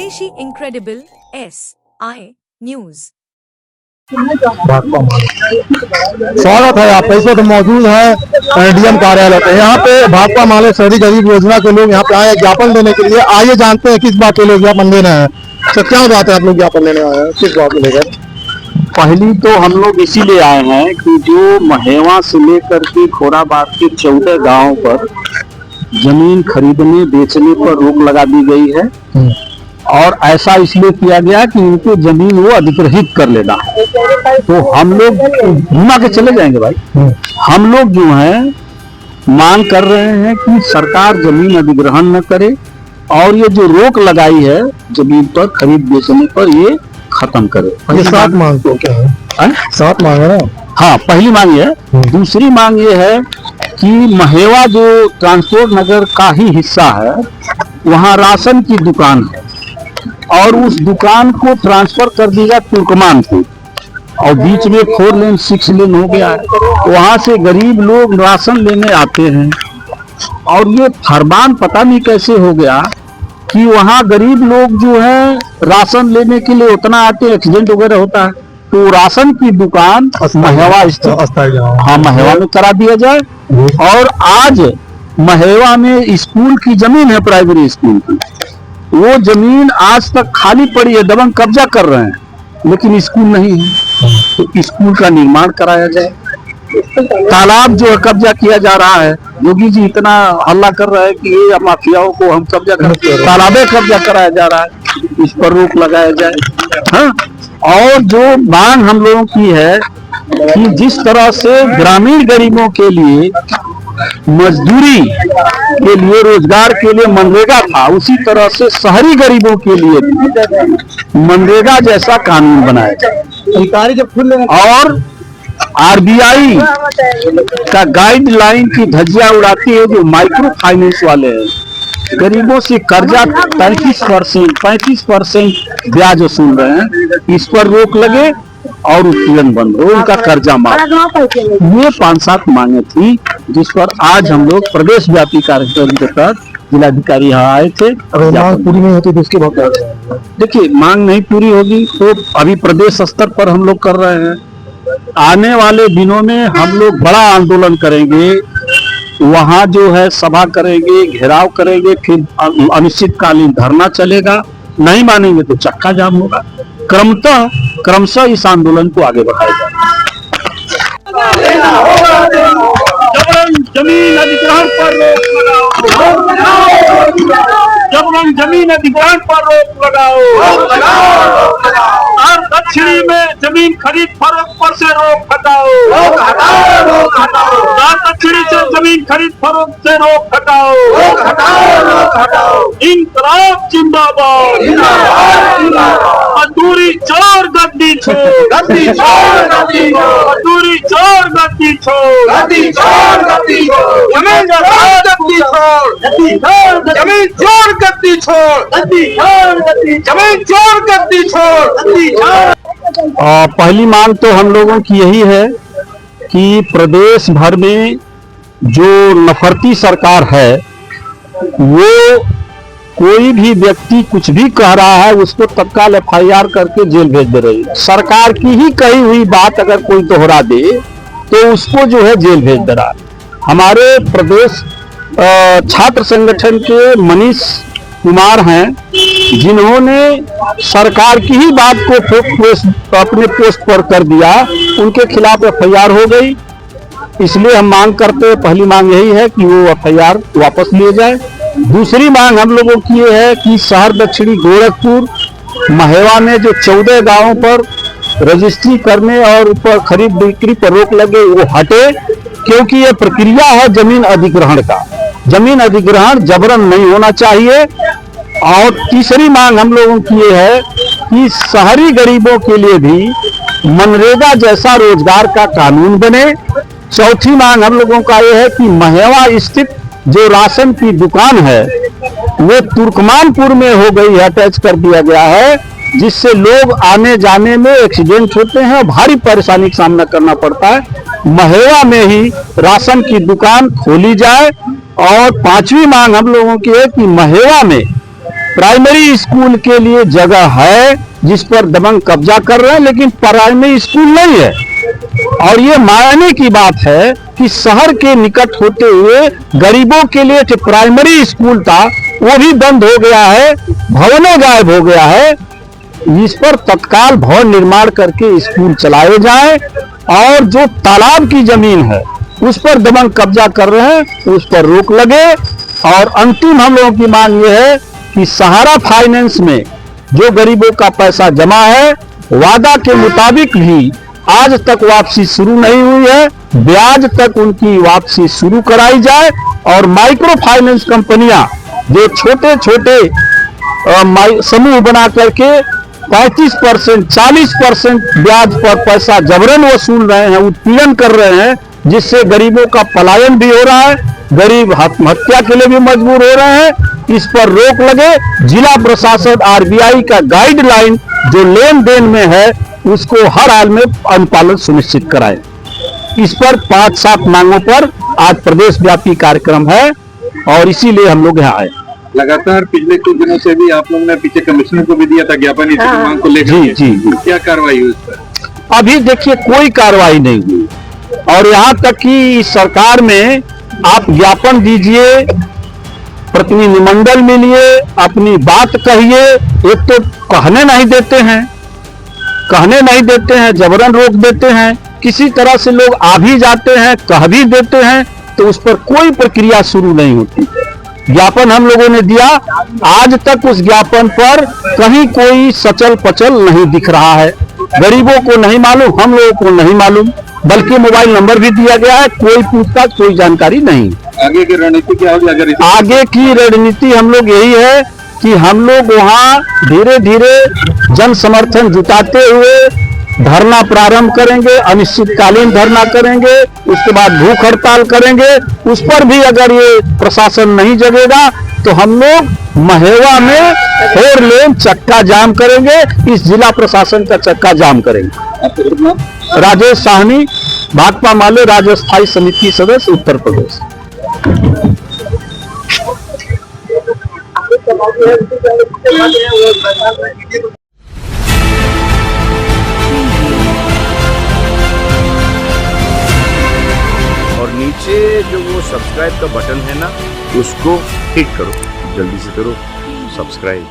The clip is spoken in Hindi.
स्वदेशी इनक्रेडिबल SI न्यूज। स्वागत है आपका। इस वक्त मौजूद है एडीएम कार्यालय पे। यहाँ पे भाकपा माले शहरी गरीब योजना के लोग यहाँ पे आए ज्ञापन देने के लिए। आइए जानते हैं किस बात के लोग ज्ञापन देने हैं। तो क्या बात है आप लोग ज्ञापन देने आए हैं, किस बात को लेकर? पहली तो हम लोग इसीलिए आए हैं कि जो महेवा से लेकर के खोराबाद के 14 गांवों पर जमीन खरीदने बेचने पर रोक लगा दी गई है और ऐसा इसलिए किया गया कि इनको जमीन वो अधिग्रहित कर लेना है। तो हम लोग घुमा के चले जाएंगे भाई। हम लोग जो है मांग कर रहे हैं कि सरकार जमीन अधिग्रहण न करे और ये जो रोक लगाई है जमीन पर खरीद बेचने पर ये खत्म करे। ये 7 मांग तो क्या है? 7 मांग है ना? हाँ, पहली मांग ये है। दूसरी मांग ये है कि महेवा जो ट्रांसपोर्ट नगर का ही हिस्सा है वहाँ राशन की दुकान है और उस दुकान को ट्रांसफर कर दिया तुर्कमान को और बीच में 4 लेन 6 लेन हो गया है। वहाँ से गरीब लोग राशन लेने आते हैं और ये फरमान पता नहीं कैसे हो गया कि वहाँ गरीब लोग जो है राशन लेने के लिए उतना आते हैं, एक्सीडेंट वगैरह होता है तो राशन की दुकान महेवा महेवा में करा दिया जाए। और आज महेवा में स्कूल की जमीन है, प्राइमरी स्कूल की, वो जमीन आज तक खाली पड़ी है, दबंग कब्जा कर रहे हैं लेकिन स्कूल नहीं है तो स्कूल का निर्माण कराया जाए। तालाब जो है कब्जा किया जा रहा है, योगी जी इतना हल्ला कर रहा है कि ये माफियाओं को हम कब्जा कर, तालाबे कब्जा कराया जा रहा है, इस पर रोक लगाया जाए। हाँ, और जो मांग हम लोगों की है कि जिस तरह से ग्रामीण गरीबों के लिए मजदूरी के लिए रोजगार के लिए मनरेगा था, उसी तरह से शहरी गरीबों के लिए भी मनरेगा जैसा कानून बनाया जाए और आरबीआई का गाइडलाइन की धज्जियां उड़ाती है जो माइक्रो फाइनेंस वाले हैं, गरीबों से कर्जा 35% ब्याज वसूल रहे हैं, इस पर रोक लगे और उत्पीड़न बंद हो, उनका कर्जा माफ। ये 5-7 मांगे थी जिस पर आज हम लोग प्रदेश व्यापी कार्यक्रम के तहत जिलाधिकारी यहाँ आए थे। अगर मांग पूरी नहीं होती तो इसके बाद देखिए, मांग नहीं पूरी होगी तो अभी प्रदेश स्तर पर हम लोग कर रहे हैं। आने वाले दिनों में हम लोग बड़ा आंदोलन करेंगे, वहाँ जो है सभा करेंगे, घेराव करेंगे, फिर अनिश्चितकालीन धरना चलेगा, नहीं मानेंगे तो चक्का जाम होगा। क्रमशः इस आंदोलन को आगे बढ़ाया जाएगा। जमीन अधिग्रहण पर रोक लगाओ, जमीन अधिग्रहण पर रोक लगाओ और दक्षिणी में जमीन खरीद फरोख्त पर से रोक हटाओ, दक्षिणी से जमीन खरीद फरोख्त से रोक हटाओ। इंकलाब जिंदाबाद, मजदूरी चोर गद्दी छोड़, मजदूरी चोर गद्दी छोड़, जमीन चोर गद्दी छोड़, जमीन चोर गद्दी छोड़। पहली मांग तो हम लोगों की यही है कि प्रदेश भर में जो नफरती सरकार है वो कोई भी व्यक्ति कुछ भी कह रहा है उसको तत्काल FIR करके जेल भेज दे रही है। सरकार की ही कही हुई बात अगर कोई दोहरा दे तो उसको जो है जेल भेज दे रहा है। हमारे प्रदेश छात्र संगठन के मनीष कुमार हैं जिन्होंने सरकार की ही बात को अपने पोस्ट पर कर दिया, उनके खिलाफ FIR हो गई। इसलिए हम मांग करते हैं, पहली मांग यही है कि वो FIR वापस लिए जाए। दूसरी मांग हम लोगों की ये है कि शहर दक्षिणी गोरखपुर महेवा में जो 14 गांवों पर रजिस्ट्री करने और ऊपर खरीद बिक्री पर रोक लगे वो हटे, क्योंकि ये प्रक्रिया है जमीन अधिग्रहण का। जमीन अधिग्रहण जबरन नहीं होना चाहिए। और तीसरी मांग हम लोगों की ये है कि शहरी गरीबों के लिए भी मनरेगा जैसा रोजगार का कानून बने। चौथी मांग हम लोगों का ये है कि महेवा स्थित जो राशन की दुकान है वो तुर्कमानपुर में हो गई है, अटैच कर दिया गया है, जिससे लोग आने जाने में एक्सीडेंट होते हैं और भारी परेशानी का सामना करना पड़ता है। महेवा में ही राशन की दुकान खोली जाए। और 5वीं मांग हम लोगों की है कि महेवा में प्राइमरी स्कूल के लिए जगह है जिस पर दबंग कब्जा कर रहे हैं, लेकिन प्राइमरी स्कूल नहीं है। और ये मायने की बात है कि शहर के निकट होते हुए गरीबों के लिए जो प्राइमरी स्कूल था वो भी बंद हो गया है, भवनों गायब हो गया है। इस पर तत्काल भवन निर्माण करके स्कूल चलाए जाएं और जो तालाब की जमीन है उस पर दबंग कब्जा कर रहे हैं उस पर रोक लगे। और अंतिम हम लोगों की मांग ये है कि सहारा फाइनेंस में जो गरीबों का पैसा जमा है वादा के मुताबिक भी आज तक वापसी शुरू नहीं हुई है, ब्याज तक उनकी वापसी शुरू कराई जाए। और माइक्रो फाइनेंस कंपनियां जो छोटे छोटे समूह बना करके 35%, 40% ब्याज पर पैसा जबरन वसूल रहे हैं, उत्पीड़न कर रहे हैं, जिससे गरीबों का पलायन भी हो रहा है, गरीब आत्महत्या के लिए भी मजबूर हो रहे हैं। इस पर रोक लगे। जिला प्रशासन आरबीआई का गाइडलाइन जो लेन देन में है उसको हर हाल में अनुपालन सुनिश्चित कराए। इस पर 5-7 मांगों पर आज प्रदेश व्यापी कार्यक्रम है और इसीलिए हम लोग यहाँ आए। लगातार पिछले कुछ दिनों से भी आप लोगों ने पीछे कमिश्नर को भी दिया था ज्ञापन इसी मांग को लेकर। जी। क्या कार्रवाई हुई उस पर? अभी देखिए कोई कार्रवाई नहीं हुई और यहाँ तक कि सरकार में आप ज्ञापन दीजिए, प्रतिनिधिमंडल मिलिए, अपनी बात कहिए, एक तो कहने नहीं देते हैं, जबरन रोक देते हैं, किसी तरह से लोग आ भी जाते हैं, कह भी देते हैं, तो उस पर कोई प्रक्रिया शुरू नहीं होती। ज्ञापन हम लोगों ने दिया, आज तक उस ज्ञापन पर कहीं कोई सचल पचल नहीं दिख रहा है। गरीबों को नहीं मालूम, हम लोगों को नहीं मालूम, बल्कि मोबाइल नंबर भी दिया गया है, कोई पूछताछ, कोई जानकारी नहीं। आगे की रणनीति क्या होगी? अगर आगे की रणनीति हम लोग यही है कि हम लोग वहां धीरे धीरे जन समर्थन जुटाते हुए धरना प्रारंभ करेंगे, अनिश्चितकालीन धरना करेंगे, उसके बाद भूख हड़ताल करेंगे। उस पर भी अगर ये प्रशासन नहीं जगेगा तो हम लोग महेवा में 4 लेन चक्का जाम करेंगे, इस जिला प्रशासन का चक्का जाम करेंगे। राजेश साहनी, भाकपा माले राज्य स्थायी समिति सदस्य, उत्तर प्रदेश। और नीचे जो वो सब्सक्राइब का बटन है ना उसको हिट करो, जल्दी से करो सब्सक्राइब।